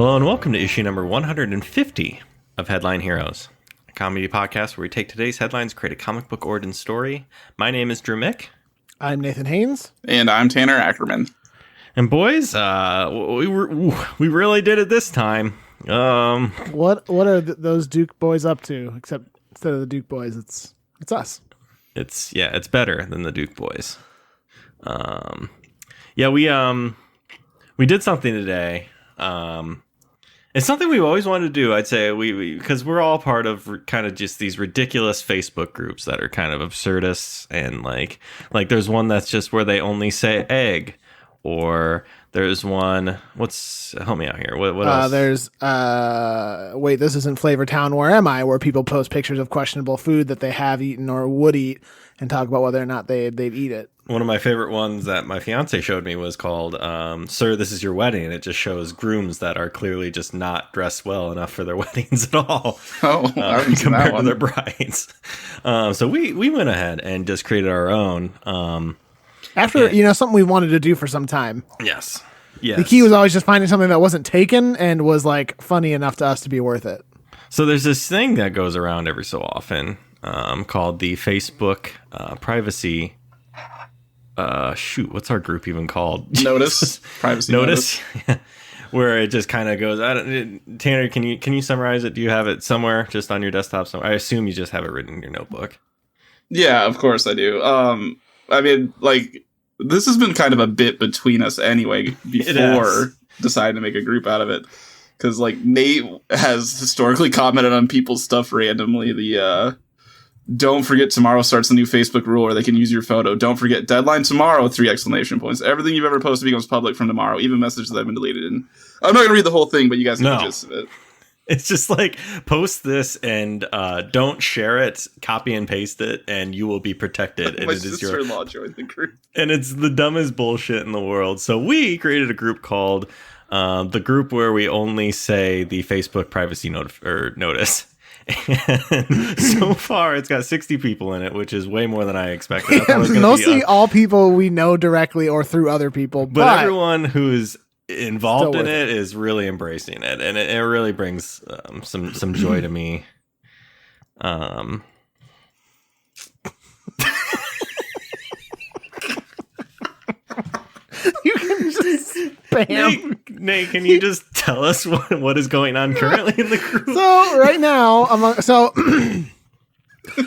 Hello and welcome to issue number 150 of Headline Heroes, a comedy podcast where we take today's headlines, create a comic book origin story. My name is Drew Mick. I'm Nathan Haynes. And I'm Tanner Ackerman. And boys, we really did it this time. What are those Duke boys up to? Except instead of the Duke boys, it's us. It's better than the Duke boys. We did something today. It's something we've always wanted to do. I'd say because we're all part of kind of just these ridiculous Facebook groups that are kind of absurdists, and like there's one that's just where they only say egg, or there's one. Help me out here. What else? There's wait, this isn't Flavor Town. Where am I? Where people post pictures of questionable food that they have eaten or would eat, and talk about whether or not they'd eat it. One of my favorite ones that my fiance showed me was called Sir, This Is Your Wedding. And it just shows grooms that are clearly just not dressed well enough for their weddings at all. Compared to their brides. So we went ahead and just created our own. After, something we wanted to do for some time. Yes. The key was always just finding something that wasn't taken and was like funny enough to us to be worth it. So there's this thing that goes around every so often called the Facebook privacy. What's our group even called? Notice. Privacy notice. Where it just kind of goes. Tanner, can you summarize it? Do you have it somewhere just on your desktop somewhere? I assume you just have it written in your notebook. Yeah, of course I do. I mean, like, this has been kind of a bit between us anyway before deciding to make a group out of it. Because, like, Nate has historically commented on people's stuff randomly. Don't forget tomorrow starts a new Facebook rule where they can use your photo. Don't forget deadline tomorrow, 3 exclamation points. Everything you've ever posted becomes public from tomorrow, even messages that have been deleted. And I'm not going to read the whole thing, but you guys can the gist of it. It's just like, post this and don't share it, copy and paste it, and you will be protected. My sister-in-law joined the group. And it's the dumbest bullshit in the world. So we created a group called the group where we only say the Facebook privacy notice. And so far, it's got 60 people in it, which is way more than I expected. I mostly all people we know directly or through other people. But everyone who is involved in it is really embracing it, and it really brings some joy to me. You can just spam. Nate, can you just tell us what is going on currently in the group? So right now,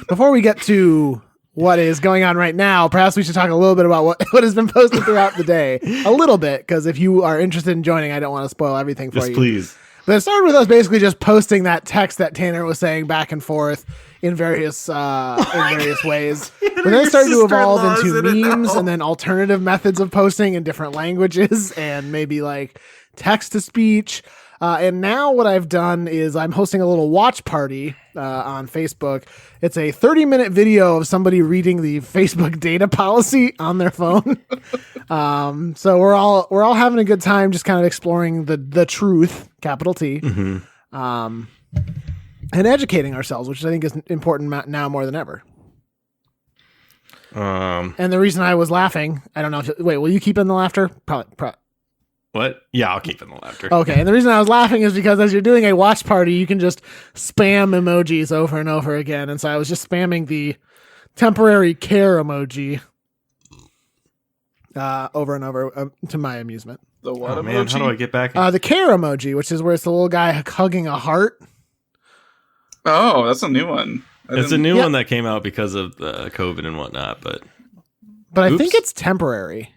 before we get to what is going on right now, perhaps we should talk a little bit about what has been posted throughout the day. A little bit, because if you are interested in joining, I don't want to spoil everything for you. Please. But it started with us basically just posting that text that Tanner was saying back and forth in various ways. But then it started to evolve into memes and then alternative methods of posting in different languages and maybe like text to speech. And now what I've done is I'm hosting a little watch party on Facebook. It's a 30-minute video of somebody reading the Facebook data policy on their phone. So we're all having a good time, just kind of exploring the truth, capital T, and educating ourselves, which I think is important now more than ever. And the reason I was laughing, I don't know. Will you keep in the laughter? Probably. What? Yeah, I'll keep in the laughter. Okay, and the reason I was laughing is because as you're doing a watch party, you can just spam emojis over and over again. And so I was just spamming the temporary care emoji over and over to my amusement. The what emoji? Man, how do I get back? The care emoji, which is where it's the little guy hugging a heart. Oh, that's a new one. It's a new one that came out because of COVID and whatnot. But I think it's temporary.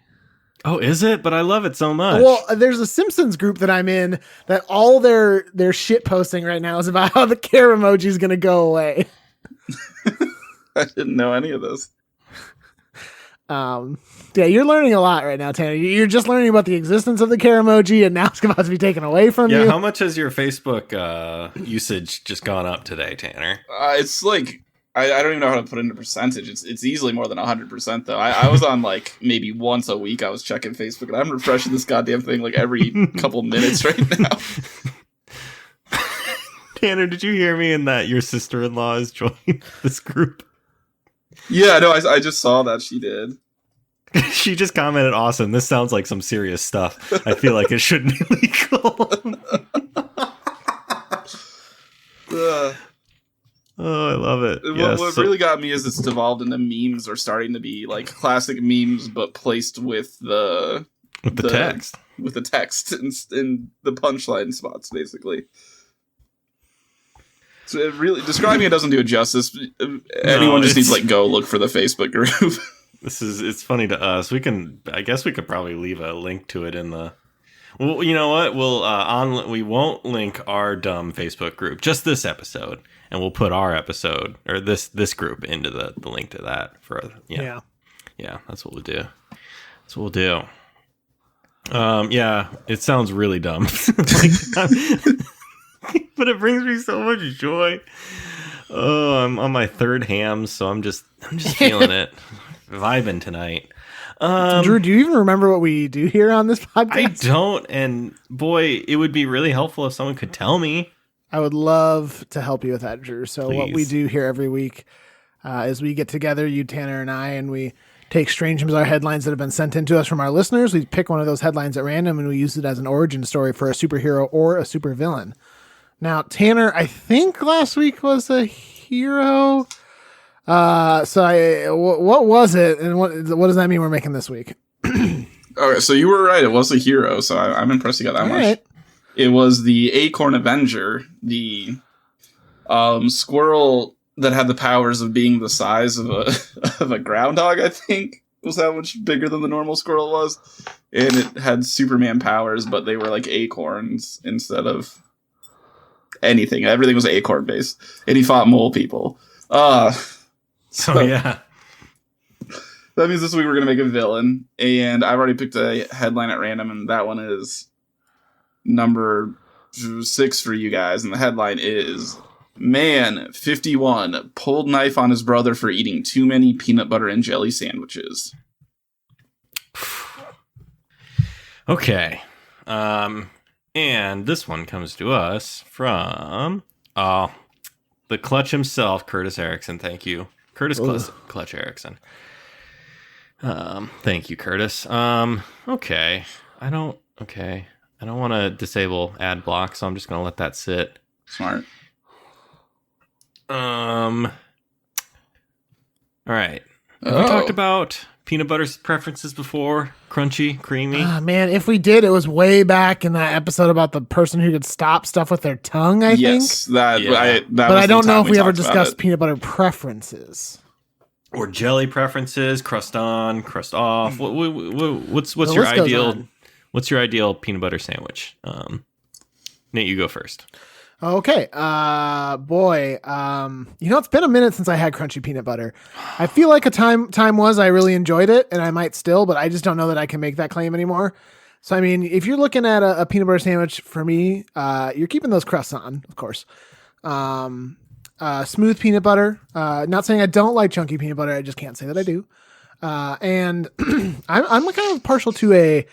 Oh, is it? But I love it so much. Well, there's a Simpsons group that I'm in that all their shit posting right now is about how the care emoji is going to go away. I didn't know any of this. Yeah, you're learning a lot right now, Tanner. You're just learning about the existence of the care emoji, and now it's about to be taken away from you. Yeah, how much has your Facebook usage just gone up today, Tanner? It's like I don't even know how to put it into percentage. It's easily more than 100% though. I was on like maybe once a week I was checking Facebook, and I'm refreshing this goddamn thing like every couple minutes right now. Tanner, did you hear me in that your sister-in-law has joined this group? Yeah, no, I just saw that she did. She just commented, awesome, this sounds like some serious stuff. I feel like it shouldn't be legal. Oh, I love it. What really got me is it's devolved into memes are starting to be like classic memes, but placed with the text. With the text in the punchline spots, basically. So it really describing it doesn't do it justice. Anyone just needs to go look for the Facebook group. It's funny to us. I guess we could probably leave a link to it in the. Well, you know what? We won't link our dumb Facebook group, just this episode, and we'll put our episode or this group into the link to that yeah, that's what we'll do. Yeah, it sounds really dumb, but it brings me so much joy. Oh, I'm on my third ham, so I'm just feeling it, vibing tonight. Drew, do you even remember what we do here on this podcast? I don't, and boy, it would be really helpful if someone could tell me. I would love to help you with that, Drew. So Please. What we do here every week is we get together, you, Tanner, and I, and we take strange and bizarre headlines that have been sent in to us from our listeners. We pick one of those headlines at random, and we use it as an origin story for a superhero or a supervillain. Now, Tanner, I think last week was a hero. What was it, and what does that mean we're making this week? Okay, so you were right. It was a hero, so I'm impressed you got that All much. Right. It was the Acorn Avenger, the squirrel that had the powers of being the size of a groundhog, I think, was how much bigger than the normal squirrel was. And it had Superman powers, but they were like acorns instead of anything. Everything was acorn based. And he fought mole people. So yeah. That means this week we're going to make a villain. And I've already picked a headline at random, and that one is number 6 for you guys. And the headline is, Man, 51, pulled knife on his brother for eating too many peanut butter and jelly sandwiches. Okay. And this one comes to us from the Clutch himself, Curtis Erickson. Thank you. Curtis Clutch Erickson. Thank you, Curtis. Okay. I don't want to disable ad block, so I'm just going to let that sit. Smart. All right. Have we talked about peanut butter preferences before? Crunchy, creamy? Man, if we did, it was way back in that episode about the person who could stop stuff with their tongue, I think. Yes, but I don't know if we ever discussed peanut butter preferences. Or jelly preferences, crust on, crust off. What's your ideal? What's your ideal peanut butter sandwich? Nate, you go first. Okay, boy, it's been a minute since I had crunchy peanut butter. I feel like time was I really enjoyed it, and I might still, but I just don't know that I can make that claim anymore. So, I mean, if you're looking at a peanut butter sandwich for me, you're keeping those crusts on, of course. Smooth peanut butter. Not saying I don't like chunky peanut butter. I just can't say that I do. And I'm kind of partial to a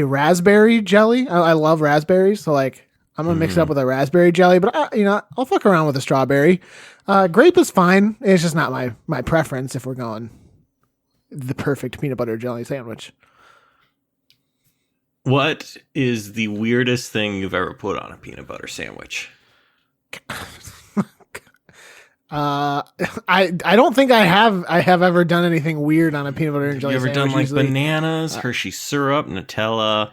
raspberry jelly. I love raspberries, so like I'm gonna mix it up with a raspberry jelly. But I'll fuck around with a strawberry. Grape is fine. It's just not my preference if we're going the perfect peanut butter jelly sandwich. What is the weirdest thing you've ever put on a peanut butter sandwich? I don't think I have ever done anything weird on a peanut butter and jelly sandwich. You ever done like bananas, Hershey syrup, Nutella?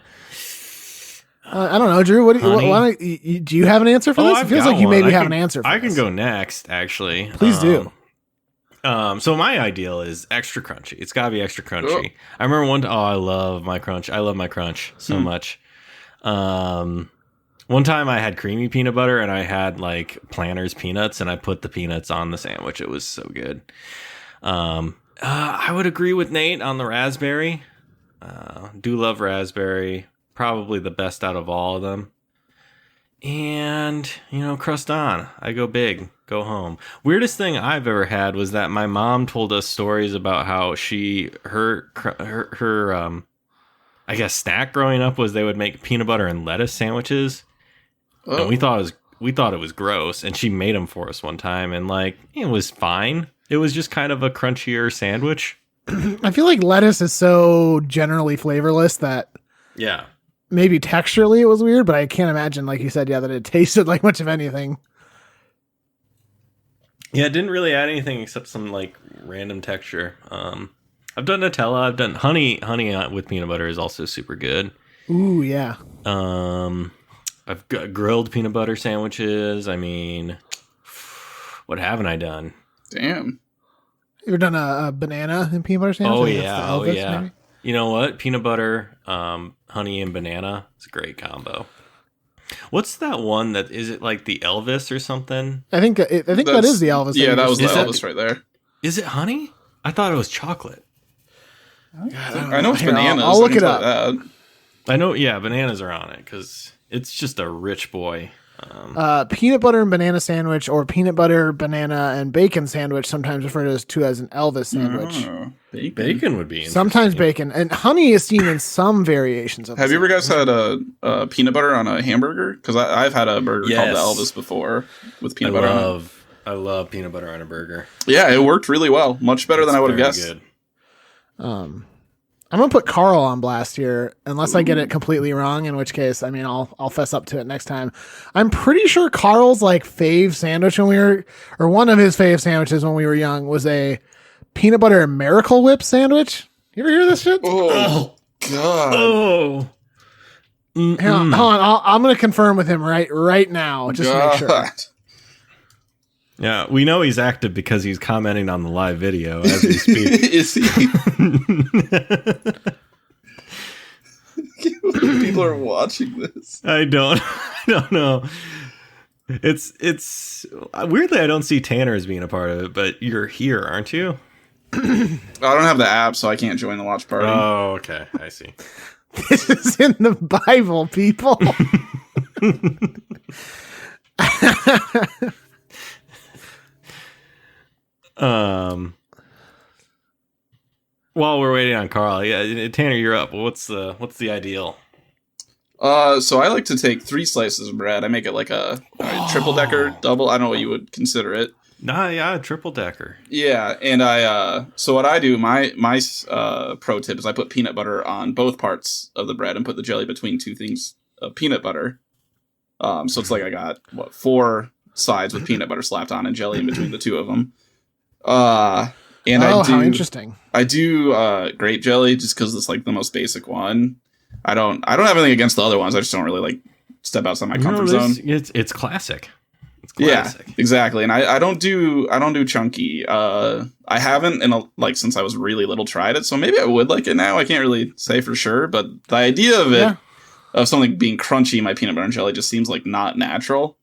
I don't know, Drew. Do you have an answer for this? It feels like you maybe have an answer for this. I can go next, actually. Please do. So my ideal is extra crunchy. It's gotta be extra crunchy. I remember I love my crunch. I love my crunch so much. One time I had creamy peanut butter and I had like Planters peanuts and I put the peanuts on the sandwich. It was so good. I would agree with Nate on the raspberry. Do love raspberry. Probably the best out of all of them. And, crust on. I go big. Go home. Weirdest thing I've ever had was that my mom told us stories about how her I guess snack growing up was they would make peanut butter and lettuce sandwiches. Oh. And we thought it was gross, and she made them for us one time, and it was fine. It was just kind of a crunchier sandwich. I feel like lettuce is so generally flavorless that maybe texturally it was weird, but I can't imagine, like you said, that it tasted like much of anything. Yeah, it didn't really add anything except some like random texture. I've done Nutella. I've done honey. Honey with peanut butter is also super good. Ooh, yeah. I've got grilled peanut butter sandwiches. I mean, what haven't I done? Damn. You ever done a banana and peanut butter sandwich? Oh I think that's yeah, the Elvis, maybe? You know what? Peanut butter, honey, and banana. It's a great combo. What's that one that is it like the Elvis or something? I think that is the Elvis. Yeah, that was the Is that- Elvis right there. Is it honey? I thought it was chocolate. I know it's Here, bananas. I'll look I can it tell up. you that. I know, yeah, bananas are on it because it's just a rich boy. Peanut butter and banana sandwich, or peanut butter, banana, and bacon sandwich, sometimes referred to as an Elvis sandwich. Oh, bacon. Bacon would be interesting. Sometimes bacon. And honey is seen in some variations of Have you ever sandwich. guys had a peanut butter on a hamburger? Because I've had a burger called the Elvis before with peanut butter on it. I love peanut butter on a burger. Yeah, it worked really well. Much better than I would have Very guessed. good. I'm gonna put Carl on blast here, unless I get it completely wrong. In which case, I mean, I'll fess up to it next time. I'm pretty sure Carl's like fave sandwich when we were, or one of his fave sandwiches when we were young, was a peanut butter Miracle Whip sandwich. You ever hear this shit? Oh, God. Oh. Hang on, hold on. I'm gonna confirm with him right now, just to make sure. God. Yeah, we know he's active because he's commenting on the live video as we speak. Is he? People are watching this. I don't know. It's weirdly I don't see Tanner as being a part of it, but you're here, aren't you? I don't have the app, so I can't join the watch party. Oh, okay. I see. This is in the Bible, people. While we're waiting on Carl, yeah, Tanner, you're up. What's the ideal? So I like to take 3 slices of bread. I make it like a triple decker, double. I don't know what you would consider it. Nah, yeah, triple decker. Yeah, and so what I do, my pro tip is I put peanut butter on both parts of the bread and put the jelly between 2 things of peanut butter. So it's like I got 4 sides with peanut butter slapped on and jelly in between the 2 of them. And how interesting. I do grape jelly just because it's like the most basic one. I don't have anything against the other ones. I just don't really like step outside my comfort zone. It's classic. It's classic. Yeah, exactly. And I don't do chunky. I haven't since I was really little tried it, so maybe I would like it now. I can't really say for sure, but the idea of it of something being crunchy in my peanut butter and jelly just seems like not natural.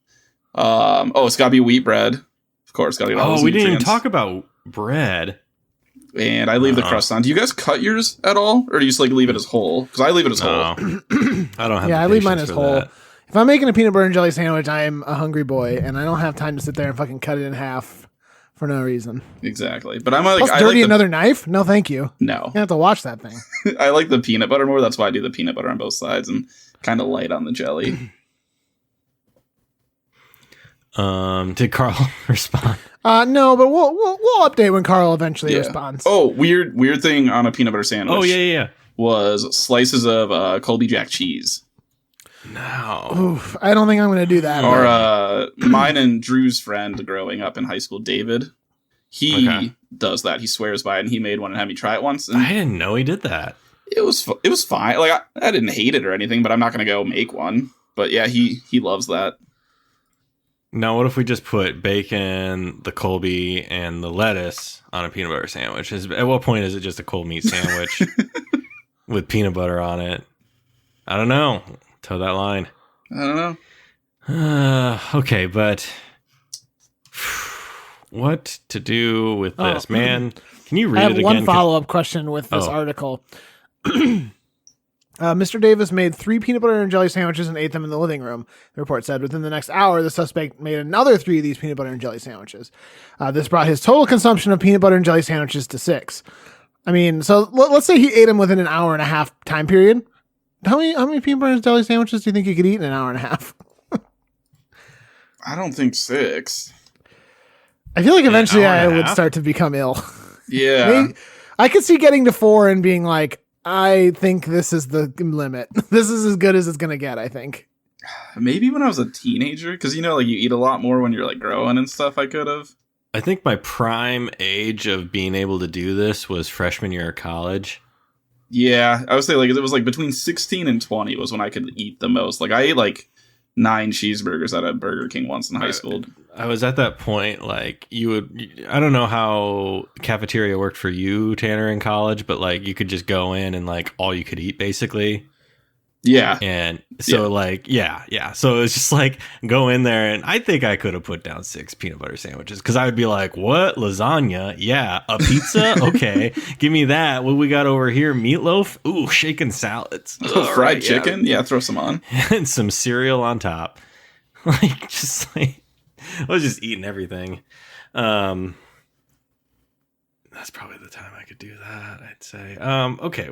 It's gotta be wheat bread. Of course, gotta get all those we didn't even nutrients. talk about bread. And I leave the crust on. Do you guys cut yours at all, or do you just like leave it as whole? Because I leave it as whole. I don't have. Yeah, the I leave mine patience as for whole. that. If I'm making a peanut butter and jelly sandwich, I am a hungry boy, and I don't have time to sit there and fucking cut it in half for no reason. Exactly, but I'm like, Plus, dirty another knife? No, thank you. No, You have to watch that thing. I like the peanut butter more. That's why I do the peanut butter on both sides and kind of light on the jelly. Did Carl respond? No, but we'll update when Carl eventually responds. Oh, weird thing on a peanut butter sandwich. Oh yeah. Was slices of Colby Jack cheese. No. Oof, I don't think I'm going to do that. Or mine and Drew's friend growing up in high school, David. He does that. He swears by it, and he made one and had me try it once. And I didn't know he did that. it was fine. Like I didn't hate it or anything, but I'm not going to go make one. But yeah, he loves that. Now, what if we just put bacon, the Colby, and the lettuce on a peanut butter sandwich? At what point is it just a cold meat sandwich with peanut butter on it? I don't know. Toe that line. I don't know. Okay, but what to do with this, man? Can you read I it have again? one follow-up question with this article. Mr. Davis made 3 peanut butter and jelly sandwiches and ate them in the living room. The report said within the next hour, the suspect made another 3 of these peanut butter and jelly sandwiches. This brought his total consumption of peanut butter and jelly sandwiches to 6. I mean, so let's say he ate them within an hour and a half time period. How many peanut butter and jelly sandwiches do you think you could eat in an hour and a half? I don't think 6. I feel like eventually I would half? start to become ill. Yeah. Maybe, I could see getting to 4 and being like, I think this is the limit. This is as good as it's going to get, I think. Maybe when I was a teenager, because like you eat a lot more when you're like growing and stuff. I could have. I think my prime age of being able to do this was freshman year of college. Yeah, I would say like it was like between 16 and 20 was when I could eat the most. Like I ate like 9 cheeseburgers at a Burger King once in high school. I was at that point, like I don't know how cafeteria worked for you, Tanner, in college, but like you could just go in and like all you could eat basically. Yeah. And so like, yeah. So it's just like go in there and I think I could have put down 6 peanut butter sandwiches because I would be like, what? Lasagna? Yeah. A pizza? Okay. Give me that. What we got over here? Meatloaf? Ooh, shaken salads. Fried chicken? Yeah, throw some on. And some cereal on top. Like, just like, I was just eating everything. That's probably the time I could do that, I'd say. Okay.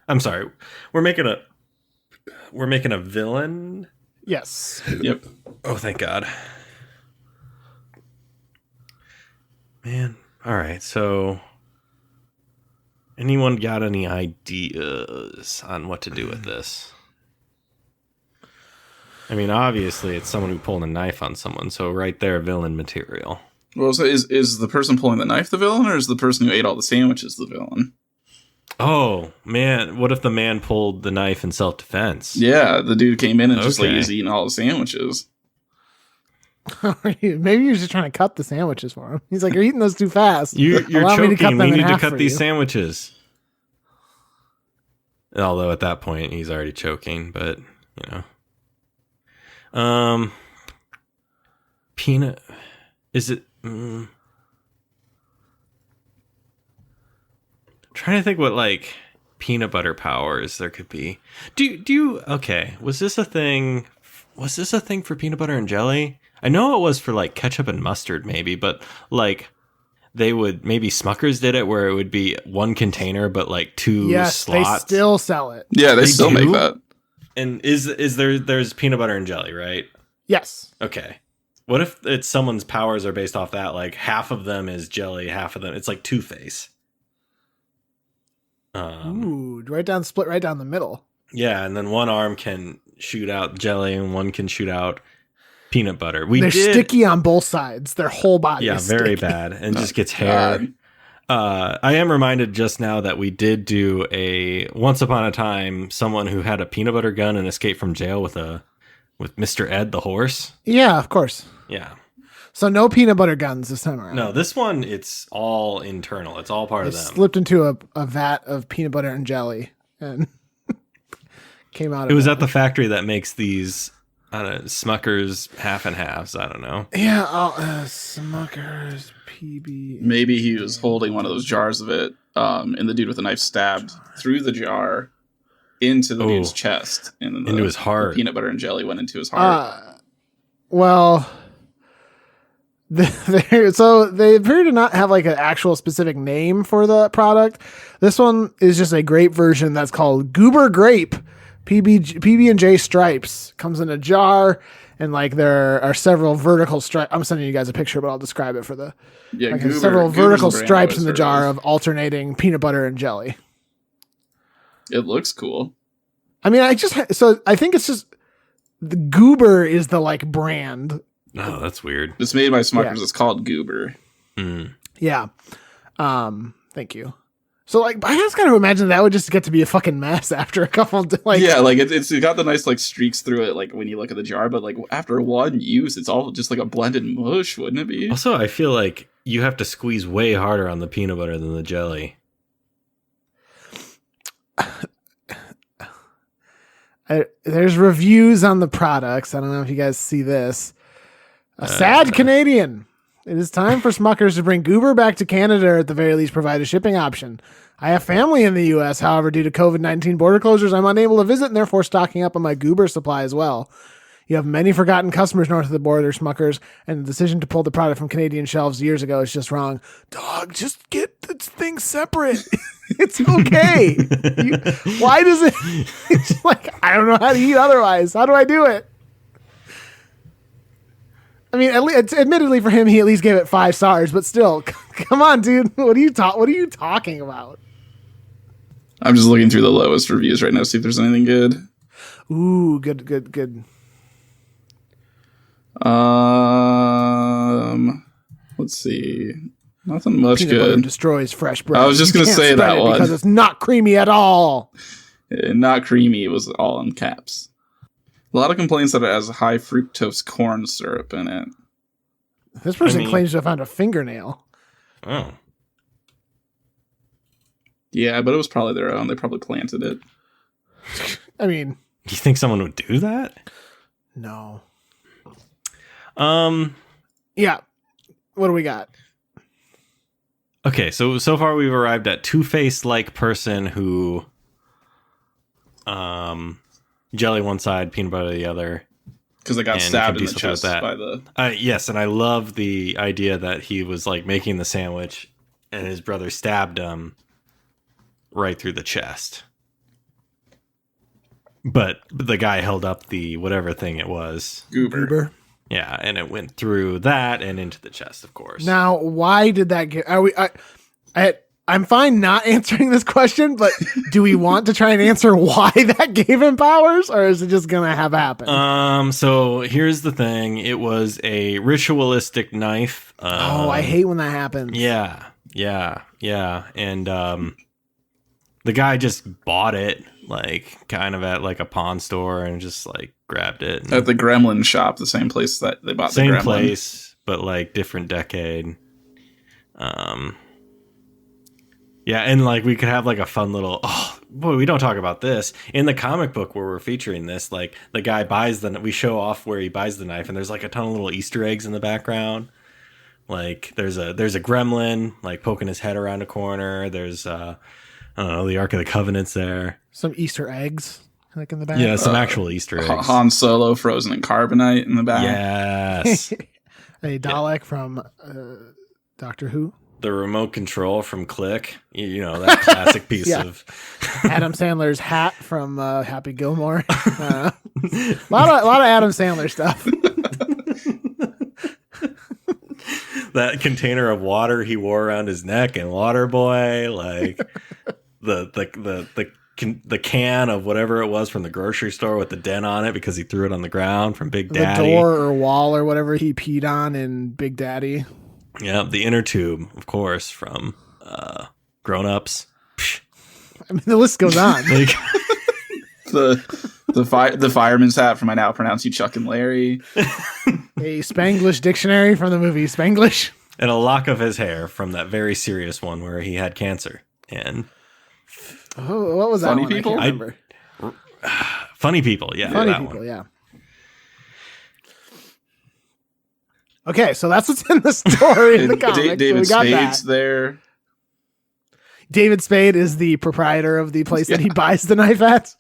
I'm sorry. We're making a villain. Yes. Yep. Oh, thank God. Man. All right. So, anyone got any ideas on what to do with this? I mean, obviously, it's someone who pulled a knife on someone. So, right there, villain material. Well, so is the person pulling the knife the villain, or is the person who ate all the sandwiches the villain? Oh, man. What if the man pulled the knife in self-defense? Yeah, the dude came in and just like he's eating all the sandwiches. Maybe he was just trying to cut the sandwiches for him. He's like, "You're eating those too fast. You're choking. We need to cut these you. sandwiches." Although at that point he's already choking, but peanut. Is it? Trying to think what like peanut butter powers there could be. Do you? Okay, was this a thing? Was this a thing for peanut butter and jelly? I know it was for like ketchup and mustard, maybe, but like they would maybe Smucker's did it where it would be one container but like 2 slots. They still sell it. Yeah, they still make that. And there's peanut butter and jelly, right? Yes. Okay. What if it's someone's powers are based off that? Like half of them is jelly, half of them it's like Two-Face. Split right down the middle. Yeah, and then one arm can shoot out jelly and one can shoot out peanut butter. They're sticky on both sides. Their whole body is sticky. Very bad. And just gets hair. I am reminded just now that we did do once upon a time, someone who had a peanut butter gun and escaped from jail with Mr. Ed the horse. Yeah, of course. Yeah. So no peanut butter guns this time around. No, this one, it's all internal. It's all part of them. Slipped into a vat of peanut butter and jelly and came out. It was at the factory that makes these Smucker's half and halves. I don't know. Yeah, Smucker's PB. Maybe he was holding one of those jars of it, and the dude with the knife stabbed through the jar into the dude's chest, and then into his heart. The peanut butter and jelly went into his heart. Well. So they appear to not have like an actual specific name for the product. This one is just a grape version that's called Goober Grape PB&J Stripes. Comes in a jar and like there are several vertical stripes. I'm sending you guys a picture, but I'll describe it for the several vertical stripes in the jar of alternating peanut butter and jelly. It looks cool. I mean, I think it's just the Goober is the like brand. Oh, that's weird. It's made by Smucker's. Yeah. It's called Goober. Yeah. Thank you. So, like, I just gotta imagine that would just get to be a fucking mess after a couple. It's got the nice like streaks through it, like when you look at the jar. But like after one use, it's all just like a blended mush, wouldn't it be? Also, I feel like you have to squeeze way harder on the peanut butter than the jelly. There's reviews on the products. I don't know if you guys see this. A sad Canadian. It is time for Smucker's to bring Goober back to Canada, or at the very least provide a shipping option. I have family in the U.S. However, due to COVID-19 border closures, I'm unable to visit and therefore stocking up on my Goober supply as well. You have many forgotten customers north of the border, Smucker's, and the decision to pull the product from Canadian shelves years ago is just wrong. Dog, just get the thing separate. It's okay. Why does it? It's like, I don't know how to eat otherwise. How do I do it? I mean, admittedly for him, he at least gave it 5 stars, but still, come on, dude. What are you talking about? I'm just looking through the lowest reviews right now, see if there's anything good. Ooh, good. Let's see. Nothing much Peanut butter good. destroys fresh bread. I was just You gonna can't say spread that it one. because it's not creamy at all. Not creamy. It was all in caps. A lot of complaints that it has high fructose corn syrup in it. This person claims to have found a fingernail. Oh. Yeah, but it was probably their own. They probably planted it. I mean, Do you think someone would do that? no. Yeah. What do we got? Okay, so far we've arrived at Two-Face like person who jelly one side, peanut butter the other. Because they got And stabbed can in do the something with chest that. by the... Yes, and I love the idea that he was like making the sandwich and his brother stabbed him right through the chest. But the guy held up the whatever thing it was. Goober. Yeah, and it went through that and into the chest, of course. Now, why did that get... I'm fine not answering this question, but do we want to try and answer why that gave him powers, or is it just going to have happen? So here's the thing. It was a ritualistic knife. I hate when that happens. Yeah. And the guy just bought it, like, kind of at, like, a pawn store and just, like, grabbed it. At the Gremlin shop, the same place that they bought the Gremlin. Same place, but, like, different decade. Yeah, and like we could have like a fun little, oh boy, we don't talk about this. In the comic book where we're featuring this, like the guy buys we show off where he buys the knife and there's like a ton of little Easter eggs in the background. Like there's a gremlin like poking his head around a corner. There's I don't know, the Ark of the Covenant's there. Some Easter eggs like in the back. Yeah, some actual Easter eggs. Han Solo frozen in carbonite in the back. Yes. A Dalek from Doctor Who. The remote control from Click, you know, that classic piece of Adam Sandler's hat from Happy Gilmore. A lot of Adam Sandler stuff. That container of water he wore around his neck in Waterboy, like the can of whatever it was from the grocery store with the dent on it because he threw it on the ground from Big Daddy. The door or wall or whatever he peed on in Big Daddy. Yeah, the inner tube, of course, from Grown Ups. I mean, the list goes on. Like, the fireman's hat from I Now Pronounce You Chuck and Larry. A Spanglish dictionary from the movie Spanglish. and a lock of his hair from that very serious one where he had cancer. And what was that Funny one? People? I can't remember. Funny People, yeah. Funny that People, one. yeah. Okay, so that's what's in the story in the comic. David so we got Spade's that. there. David Spade is the proprietor of the place that he buys the knife at.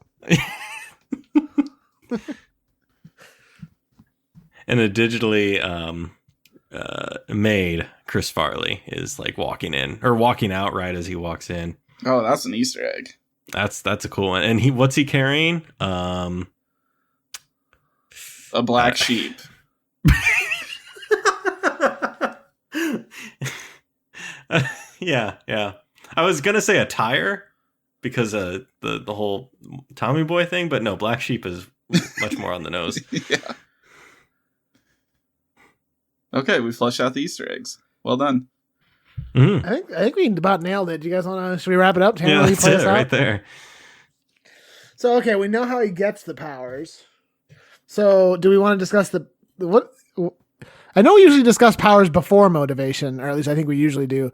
And a digitally made Chris Farley is like walking out right as he walks in. Oh, that's an Easter egg. That's a cool one. And what's he carrying? A black sheep. Yeah. I was gonna say a tire because the whole Tommy Boy thing, but no, Black Sheep is much more on the nose. Yeah. Okay, we flushed out the Easter eggs. Well done. Mm-hmm. I think we about nailed it. Do you guys want to? Should we wrap it up? Yeah, that's it right there. So okay, we know how he gets the powers. So do we want to discuss what? I know we usually discuss powers before motivation, or at least I think we usually do.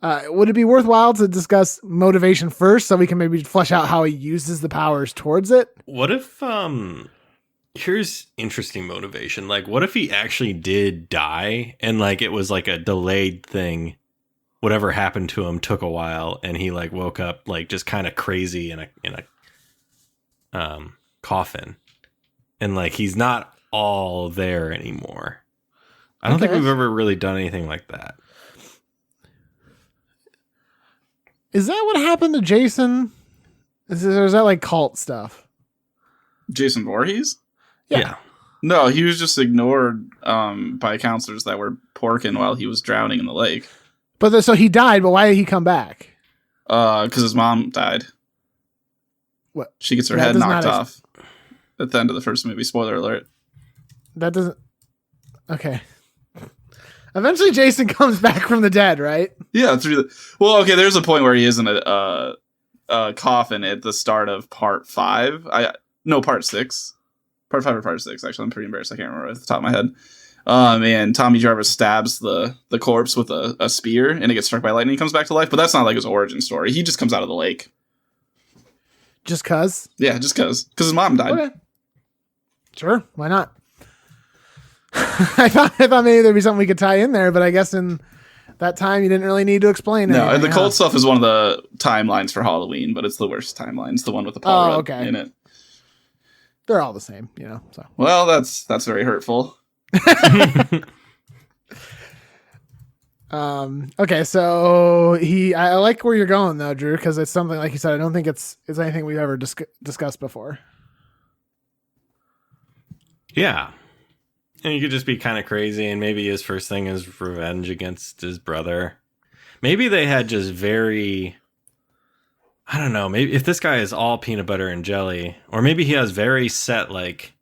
Would it be worthwhile to discuss motivation first, so we can maybe flesh out how he uses the powers towards it? What if here's interesting motivation. Like, what if he actually did die and like it was like a delayed thing? Whatever happened to him took a while, and he like woke up like just kind of crazy in a coffin, and like he's not all there anymore. I don't think we've ever really done anything like that. Is that what happened to Jason? Or is that like cult stuff? Jason Voorhees? Yeah. No, he was just ignored by counselors that were porking while he was drowning in the lake. But so he died, but why did he come back? Because his mom died. What? She gets her head knocked off at the end of the first movie. Spoiler alert. That doesn't... Okay. Eventually, Jason comes back from the dead, right? Yeah, well, okay, there's a point where he is in a coffin at the start of part 5. Part 6. Part 5 or part 6, actually. I'm pretty embarrassed. I can't remember off the top of my head. And Tommy Jarvis stabs the corpse with a spear, and it gets struck by lightning. He comes back to life, but that's not like his origin story. He just comes out of the lake. Just cuz? Yeah, just cuz. Because his mom died. Okay. Sure, why not? I thought maybe there'd be something we could tie in there, but I guess in that time you didn't really need to explain it. No, and the cult stuff is one of the timelines for Halloween, but it's the worst timeline. It's the one with the Paul Rudd in it. They're all the same, So well, that's very hurtful. Okay, so I like where you're going though, Drew, because it's something like you said. I don't think it's anything we've ever discussed before. Yeah. And he could just be kind of crazy, and maybe his first thing is revenge against his brother. Maybe they had just very... I don't know. Maybe if this guy is all peanut butter and jelly, or maybe he has very set, like,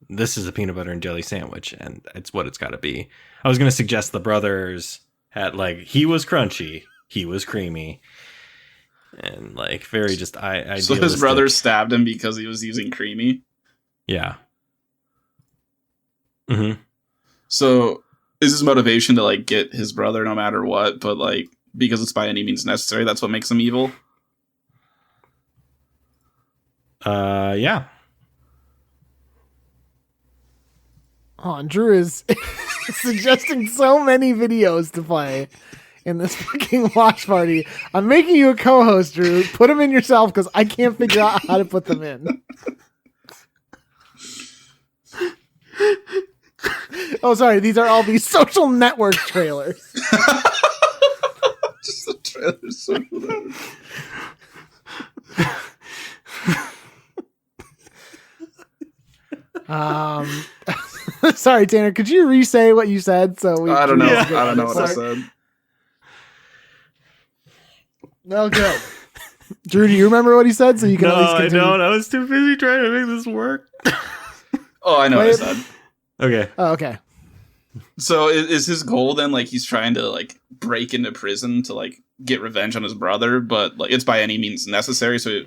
this is a peanut butter and jelly sandwich, and it's what it's got to be. I was going to suggest the brothers had, like, he was crunchy, he was creamy, and, like, very just idealistic. So his brother stabbed him because he was using creamy? Yeah. Mm-hmm. So is his motivation to, like, get his brother no matter what, but, like, because it's by any means necessary, that's what makes him evil? Yeah. Oh, and Drew is suggesting so many videos to play in this fucking watch party. I'm making you a co-host, Drew. Put them in yourself because I can't figure out how to put them in. Oh, sorry. These are all these social network trailers. Just the trailers. Social network. Sorry, Tanner. Could you re-say what you said? I don't know. Yeah. I don't know what I said. Well, good. Drew, do you remember what he said? So you can at least continue. I don't. I was too busy trying to make this work. Oh, I know what I said. Okay. Oh, okay. So is his goal then, like, he's trying to, like, break into prison to, like, get revenge on his brother, but, like, it's by any means necessary, so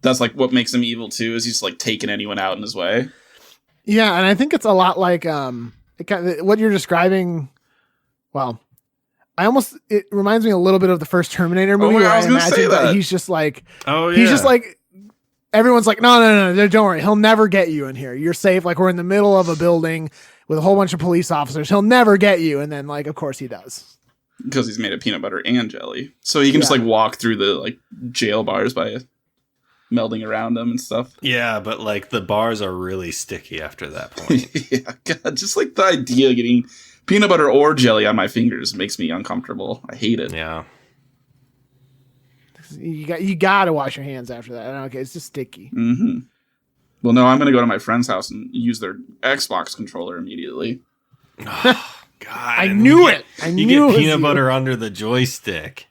that's, like, what makes him evil too, is he's, like, taking anyone out in his way. Yeah, and I think it's a lot like what you're describing. Well, it reminds me a little bit of the first Terminator movie. I was going to say that. He's just like, he's just like, everyone's like, no, don't worry, he'll never get you in here. You're safe. Like, we're in the middle of a building with a whole bunch of police officers. He'll never get you. And then, like, of course he does. Because he's made of peanut butter and jelly. So he can just, like, walk through the, like, jail bars by melding around them and stuff. Yeah, but, like, the bars are really sticky after that point. Yeah, God, just, like, the idea of getting peanut butter or jelly on my fingers makes me uncomfortable. I hate it. Yeah. You got to wash your hands after that. Okay, it's just sticky. Mm-hmm. Well, no, I'm going to go to my friend's house and use their Xbox controller immediately. Oh, God. I knew it. You get peanut butter under the joystick.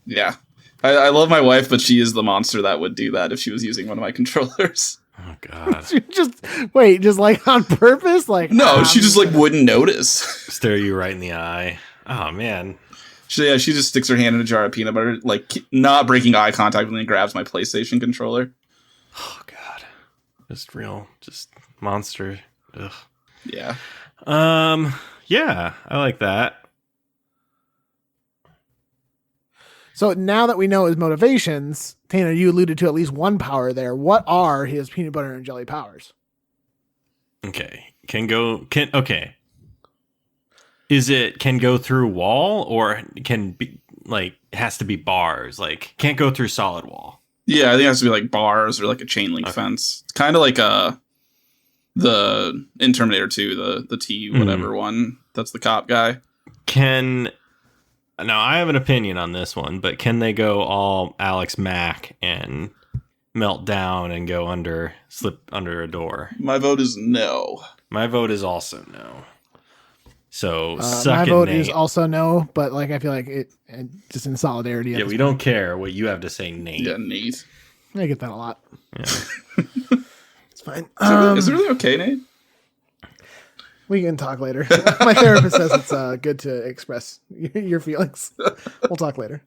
Yeah. I love my wife, but she is the monster that would do that if she was using one of my controllers. Oh, God. just like on purpose? Like, no, she just like wouldn't notice. Stare you right in the eye. Oh, man. She just sticks her hand in a jar of peanut butter, like not breaking eye contact when he grabs my PlayStation controller. Oh, God. Just monster. Ugh. Yeah. Yeah, I like that. So now that we know his motivations, Tanner, you alluded to at least one power there. What are his peanut butter and jelly powers? Okay. Okay. Is it can go through wall or can be like has to be bars? Like can't go through solid wall. Yeah, I think it has to be like bars or like a chain link fence. It's kind of like the in Terminator 2, the T whatever one. That's the cop guy. Now, I have an opinion on this one, but can they go all Alex Mack and melt down and slip under a door? My vote is no. My vote is also no. So, my vote is also no, but like I feel like it just in solidarity. Yeah, we don't care what you have to say, Nate. Yeah, Nate. I get that a lot. Yeah. It's fine. Is it really okay, Nate? We can talk later. My therapist says it's good to express your feelings. We'll talk later.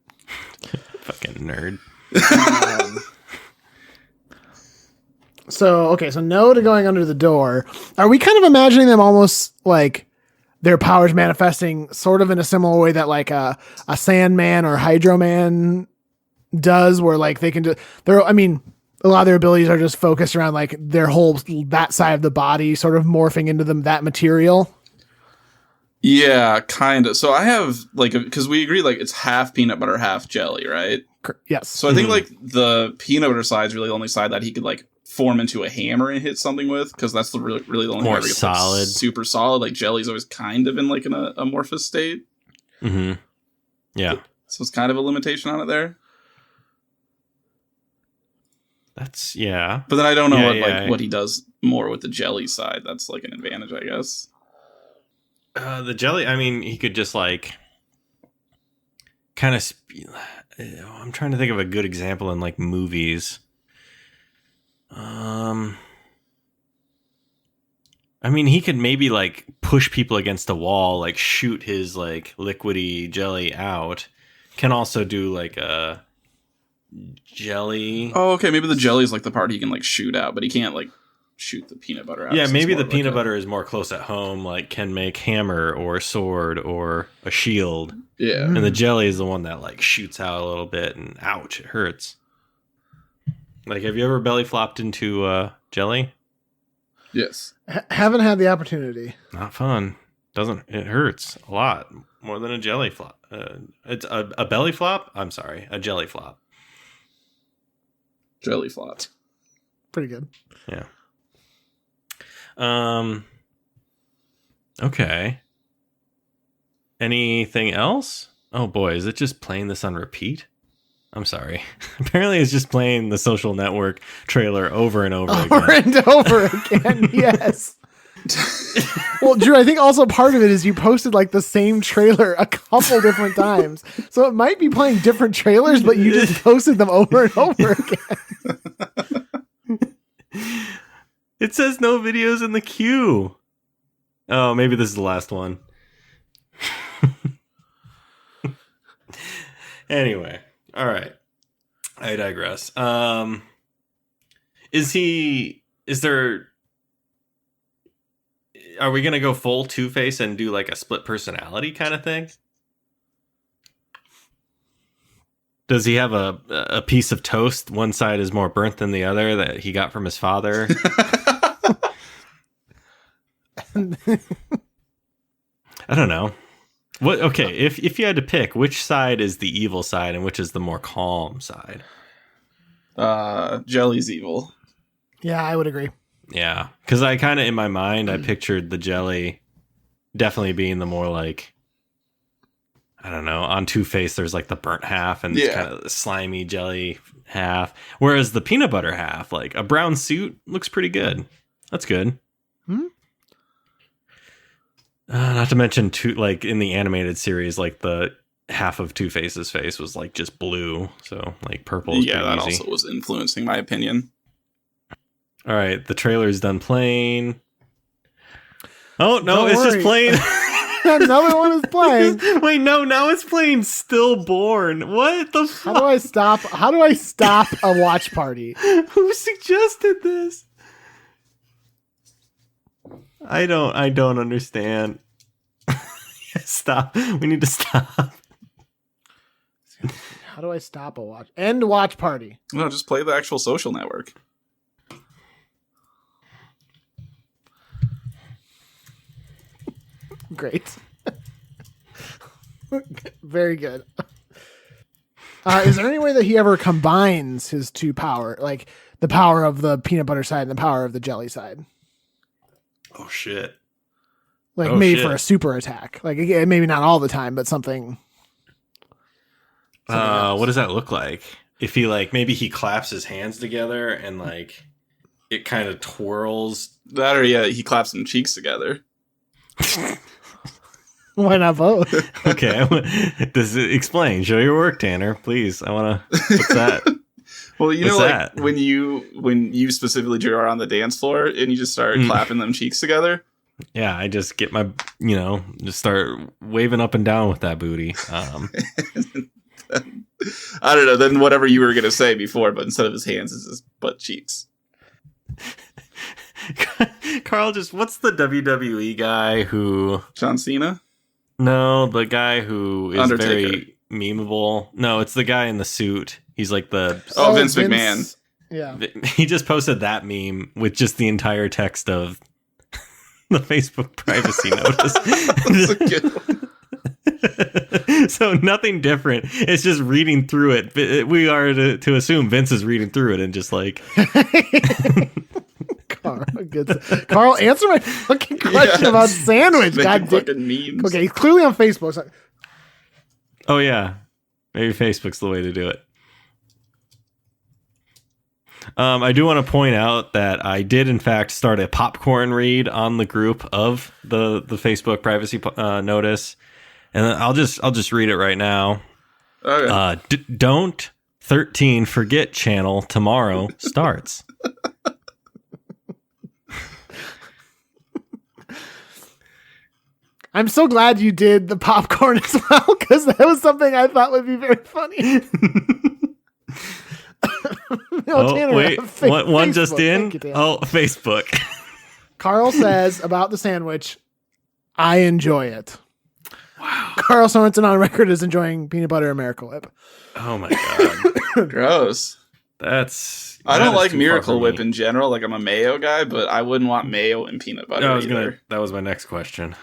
Fucking nerd. So no to going under the door. Are we kind of imagining them almost like their powers manifesting sort of in a similar way that like a Sandman or Hydro Man does, where like they can do a lot of their abilities are just focused around like their whole that side of the body sort of morphing into that material. Yeah, kind of. So I have like, because we agree like it's half peanut butter, half jelly, right? Yes. So I think like the peanut butter side is really the only side that he could like form into a hammer and hit something with, because that's the really the only more one where solid, like, super solid. Like jelly's always kind of in like an amorphous state. Mm-hmm. Yeah. So it's kind of a limitation on it there. That's yeah. But then I don't know what he does more with the jelly side. That's like an advantage, I guess. The jelly, I mean, he could just like kind of I'm trying to think of a good example in like movies. I mean, he could maybe like push people against a wall, like shoot his like liquidy jelly out. Can also do like a jelly. Oh, okay. Maybe the jelly is like the part he can like shoot out, but he can't like shoot the peanut butter out. Yeah, maybe the peanut butter is more close at home, like can make hammer or sword or a shield. Yeah. And the jelly is the one that like shoots out a little bit and ouch, it hurts. Like, have you ever belly flopped into jelly? Yes. Haven't had the opportunity. Not fun. It hurts a lot more than a jelly flop. It's a belly flop. I'm sorry, a jelly flop. Jelly flop. Pretty good. Yeah. Okay. Anything else? Oh boy, is it just playing this on repeat? I'm sorry. Apparently it's just playing the Social Network trailer over and over again. Over and over again, yes. Well, Drew, I think also part of it is you posted like the same trailer a couple different times. So it might be playing different trailers, but you just posted them over and over again. It says no videos in the queue. Oh, maybe this is the last one. Anyway, all right. I digress. Are we going to go full Two-Face and do like a split personality kind of thing? Does he have a piece of toast? One side is more burnt than the other that he got from his father. I don't know. What? Okay, if you had to pick, which side is the evil side and which is the more calm side? Jelly's evil. Yeah, I would agree. Yeah, because I kind of in my mind I pictured the jelly definitely being the more like, I don't know, on Two-Face there's like the burnt half and kind of the slimy jelly half, whereas the peanut butter half, like a brown suit, looks pretty good. That's good. Not to mention, like in the animated series, like the half of Two-Face's face was like just blue, so like purple is pretty that easy. also was influencing my opinion. All right, the trailer's done playing. Oh no, Don't it's worry. just playing. Another one is playing. Wait, no, now it's playing Stillborn. What the fuck? How do I stop a watch party? Who suggested this? I don't understand. Stop. We need to stop. How do I stop a watch? End watch party. No, just play the actual Social Network. Great. Very good. Is there any way that he ever combines his two power, like the power of the peanut butter side and the power of the jelly side? Oh shit. Like maybe for a super attack. Like again, maybe not all the time, but something What does that look like? If he like maybe he claps his hands together and like it kind of twirls. That or he claps some cheeks together. Why not both? Okay. Does it explain? Show your work, Tanner, please. I want to. What's that? Well, you What's know, that? like when you specifically, Drew, are on the dance floor and you just start clapping them cheeks together. Yeah, I just get my, just start waving up and down with that booty. I don't know. Then whatever you were gonna say before, but instead of his hands, it's his butt cheeks. Carl, what's the WWE guy who? John Cena? No, the guy who is Undertaker. very memeable. No, it's the guy in the suit. He's like the. Oh, Vince McMahon. Yeah. He just posted that meme with just the entire text of the Facebook privacy notice. That's a good one. So nothing different. It's just reading through it. We are to assume Vince is reading through it and just like. Carl, answer my fucking question about sandwich. God fucking memes. Okay, he's clearly on Facebook. So. Oh yeah, maybe Facebook's the way to do it. I do want to point out that I did in fact start a popcorn read on the group of the Facebook privacy notice, and I'll just read it right now. Okay. Don't 13 forget channel tomorrow starts. I'm so glad you did the popcorn as well, because that was something I thought would be very funny. Tanner, wait, one just in? Facebook. Carl says about the sandwich, I enjoy it. Wow. Carl Sorensen on record is enjoying peanut butter and Miracle Whip. Oh my God. Gross. I don't like Miracle Whip in general. Like, I'm a mayo guy, but I wouldn't want mayo and peanut butter either. That was my next question.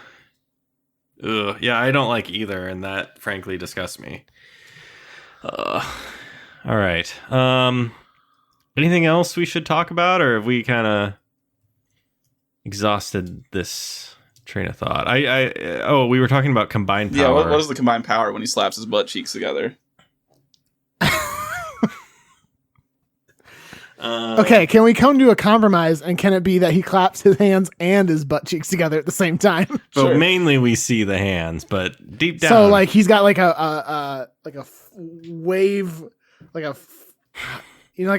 Ugh, yeah, I don't like either, and that frankly disgusts me. All right. Anything else we should talk about, or have we kind of exhausted this train of thought? We were talking about combined power. Yeah, what is the combined power when he slaps his butt cheeks together? Okay, can we come to a compromise, and can it be that he claps his hands and his butt cheeks together at the same time? But mainly we see the hands, but deep down. So like he's got like a wave, like a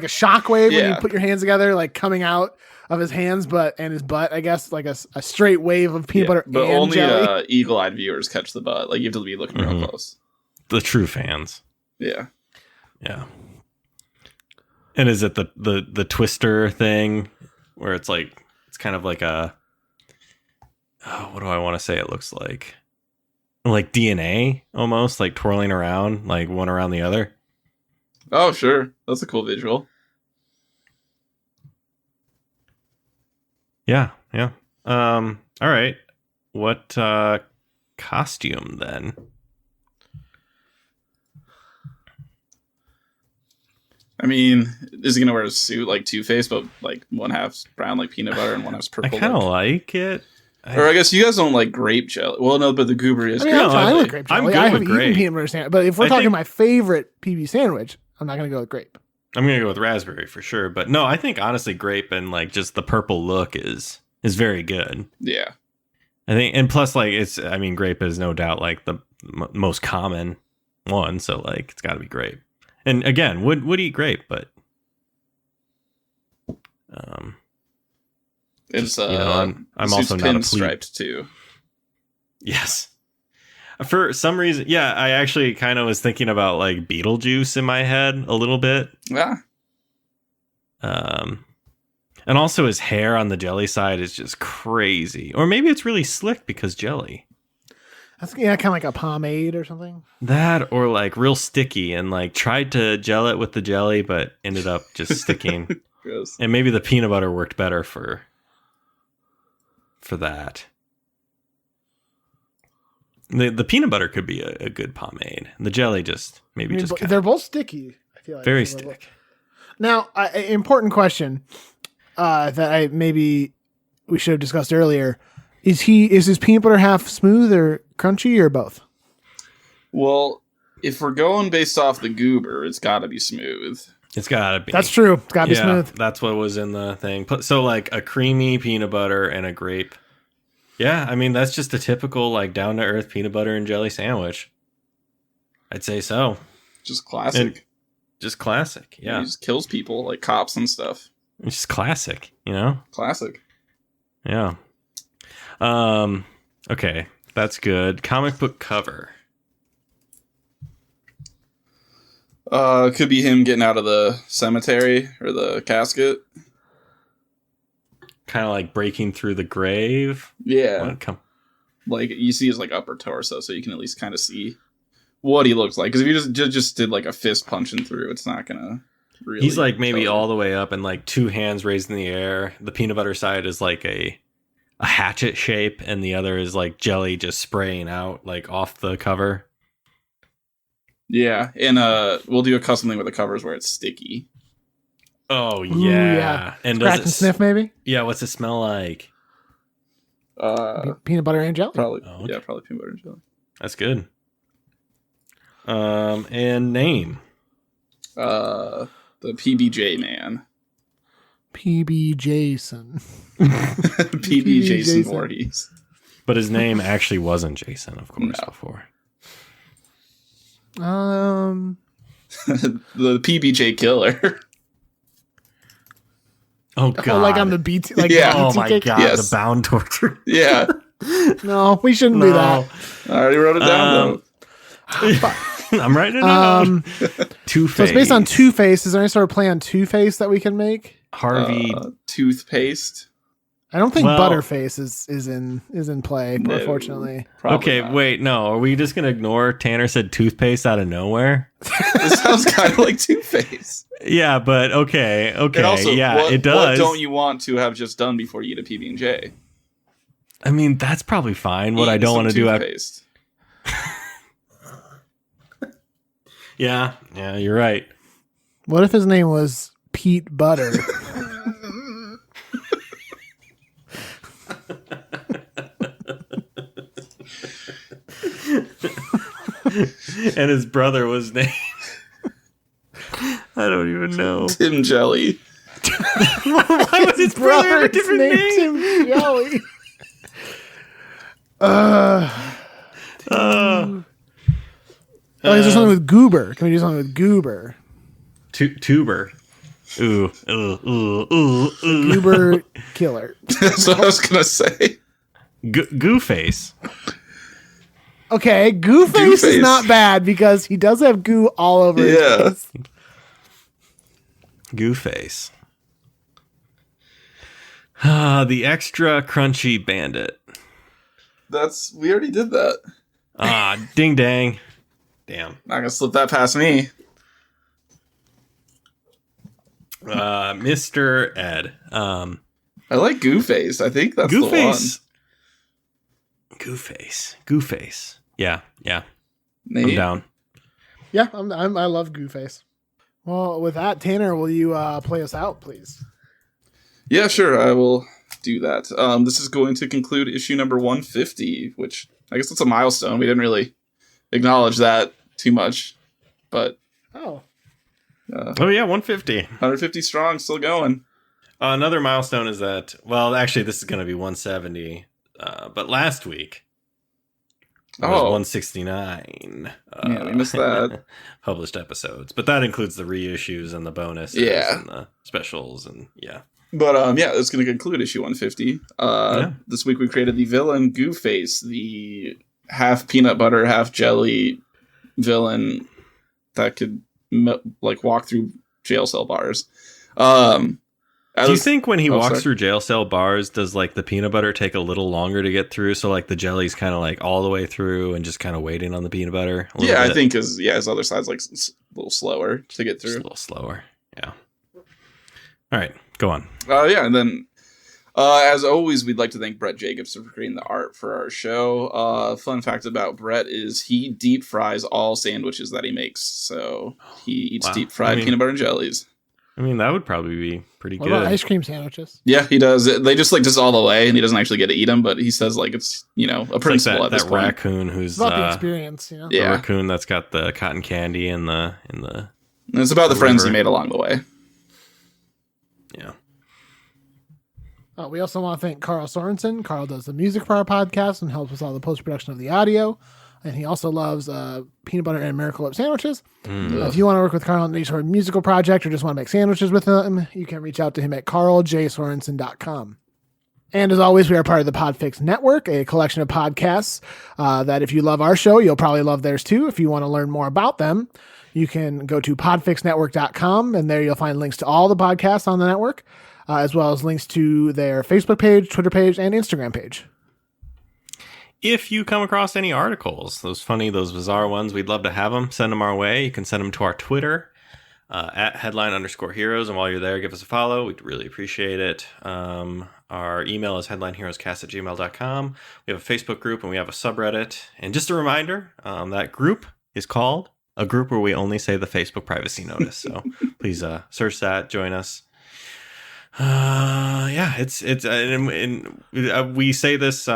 shock wave when you put your hands together, like coming out of his hands, and his butt, I guess, like a straight wave of peanut butter. But and only jelly. eagle-eyed viewers catch the butt. Like, you have to be looking real close. The true fans. Yeah. Yeah. And is it the twister thing where it's kind of like what do I want to say it looks like? Like DNA almost, like twirling around, like one around the other. Oh, sure. That's a cool visual. Yeah, yeah. All right. What costume then? I mean, is he gonna wear a suit like Two-Face, but like one half's brown like peanut butter and one half's purple? I kind of like it. Or I guess you guys don't like grape jelly. Well, no, but the goober is. I'm fine with grape jelly. I'm good I with haven't grape. eaten peanut butter sandwich, but if we're talking my favorite PB sandwich, I'm not gonna go with grape. I'm gonna go with raspberry for sure. But no, I think honestly, grape and like just the purple look is very good. Yeah, I think, and plus, like grape is no doubt like the most common one, so like it's got to be grape. And again, would eat grape, but it's I'm also not a pinstriped too. Yes, for some reason, yeah. I actually kind of was thinking about like Beetlejuice in my head a little bit. Yeah. And also his hair on the jelly side is just crazy, or maybe it's really slick because jelly. That's kind of like a pomade or something. That, or like real sticky, and like tried to gel it with the jelly, but ended up just sticking. Gross. And maybe the peanut butter worked better for that. The peanut butter could be a good pomade. The jelly just they're both sticky. I feel like very stick. Now, important question that maybe we should have discussed earlier. Is his peanut butter half smooth or crunchy or both? Well, if we're going based off the goober, it's got to be smooth. It's got to be. That's true. It's got to be smooth. That's what was in the thing. So like a creamy peanut butter and a grape. Yeah, I mean, that's just a typical like down to earth peanut butter and jelly sandwich. I'd say so. Just classic. Just classic. Yeah. He just kills people like cops and stuff. It's just classic, you know? Classic. Yeah. Okay, that's good. Comic book cover. Could be him getting out of the cemetery or the casket. Kind of like breaking through the grave. Yeah. Like you see his like upper torso, so you can at least kind of see what he looks like. Because if you just did like a fist punching through, it's not gonna really. He's like maybe all the way up and like two hands raised in the air. The peanut butter side is like a hatchet shape, and the other is like jelly just spraying out like off the cover. Yeah, and we'll do a custom thing with the covers where it's sticky. Oh yeah, Ooh, yeah. And scratch and sniff maybe. Yeah, what's it smell like? Peanut butter and jelly. Probably. Oh, okay. Yeah, probably peanut butter and jelly. That's good. And name. The PBJ man. PB Jason. PB Jason Voorhees. But his name actually wasn't Jason, of course, No. before. The PBJ killer. Oh god! Oh, like on the BT. Like Yeah. the Oh BT my cake? god! Yes. The bound torture. Yeah, No, we shouldn't do that. I already wrote it down though. I'm writing it down. Two-Face. So it's based on Two-Face. Is there any sort of play on Two-Face that we can make? Harvey. Toothpaste. I don't think Well- Butterface is in play, No. unfortunately. Probably Okay, not. wait, no. Are we just gonna ignore Tanner said toothpaste out of nowhere? This sounds kind of like Two-Face. Yeah, but okay, And also, yeah, it does. What don't you want to have just done before you eat a PB&J? I mean, that's probably fine. What I don't want to do after. Toothpaste. Yeah, you're right. What if his name was Pete Butter? And his brother was named. I don't even know. Tim Jelly. Why was his brother have a Brother's different named name? Tim Jelly. Is there something with Goober? Can we do something with Goober? Tuber. Ooh. Goober killer. That's what I was gonna say. Goo-Face. Okay, Goo-Face is Goo-Face. not bad because he does have goo all over his Yeah. face. Goo-Face. The extra crunchy bandit. We already did that. Ding dang. Damn. Not gonna slip that past me. Mr. Ed. I like Goo-Face. I think that's the one. Goo-Face. Yeah. Nate? I'm down. Yeah, I love Goo-Face. Well, with that, Tanner, will you play us out, please? Yeah, sure. I will do that. This is going to conclude issue number 150, which I guess that's a milestone. We didn't really acknowledge that too much, but Oh. Oh yeah, 150. 150 strong, still going. Another milestone is that, well, actually this is going to be 170. But last week it was 169. Yeah, we missed that. Published episodes, but that includes the reissues and the bonuses and the specials and yeah. But yeah, it's going to conclude issue 150. This week we created the villain Goo-Face, the half peanut butter, half jelly villain that could like walk through jail cell bars. Do you think when he walks sorry. through jail cell bars, does like the peanut butter take a little longer to get through? So like the jelly's kind of like all the way through and just kind of waiting on the peanut butter? A little Yeah, bit? I think his other side's like a little slower to get Just through. a little slower. Yeah. All right, go on. Yeah, and then as always, we'd like to thank Brett Jacobs for creating the art for our show. Fun fact about Brett is he deep fries all sandwiches that he makes. So he eats Wow. deep fried peanut butter and jellies. I mean, that would probably be pretty What good. about ice cream sandwiches? Yeah, he does. They just like this all the way, and he doesn't actually get to eat them. But he says like it's a It's principle like at this that point. raccoon who's It's about the experience, you know? the Yeah, raccoon that's got the cotton candy in the and it's about the friends he river. made along the way. yeah. We also want to thank Carl Sorensen. Carl does the music for our podcast and helps with all the post-production of the audio. And he also loves peanut butter and Miracle Whip sandwiches. If you want to work with Carl on any sort of musical project or just want to make sandwiches with him, you can reach out to him at carljsorensen.com. And as always, we are part of the PodFix Network, a collection of podcasts that if you love our show, you'll probably love theirs too. If you want to learn more about them, you can go to podfixnetwork.com, and there you'll find links to all the podcasts on the network, as well as links to their Facebook page, Twitter page, and Instagram page. If you come across any articles, those bizarre ones, we'd love to have them. Send them our way. You can send them to our Twitter, at headline_heroes. And while you're there, give us a follow. We'd really appreciate it. Our email is headlineheroescast@gmail.com. We have a Facebook group and we have a subreddit. And just a reminder, that group is called a group where we only say the Facebook privacy notice. So please search that, join us. We say this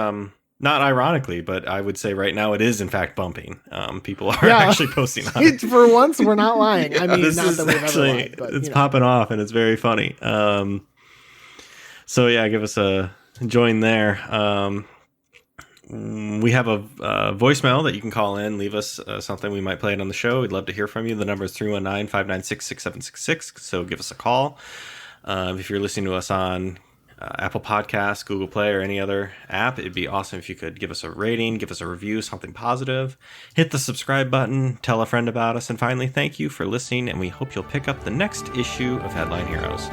not ironically, but I would say right now it is in fact bumping. People are actually posting on it. For once, we're not lying. I mean, not that we've ever lied, but it's popping off and it's very funny. So yeah, give us a join there. We have a voicemail that you can call in, leave us something. We might play it on the show. We'd love to hear from you. The number is 319-596-6766. So give us a call. If you're listening to us on Apple Podcasts, Google Play, or any other app, it'd be awesome if you could give us a rating, give us a review, something positive. Hit the subscribe button, tell a friend about us, and finally, thank you for listening, and we hope you'll pick up the next issue of Headline Heroes.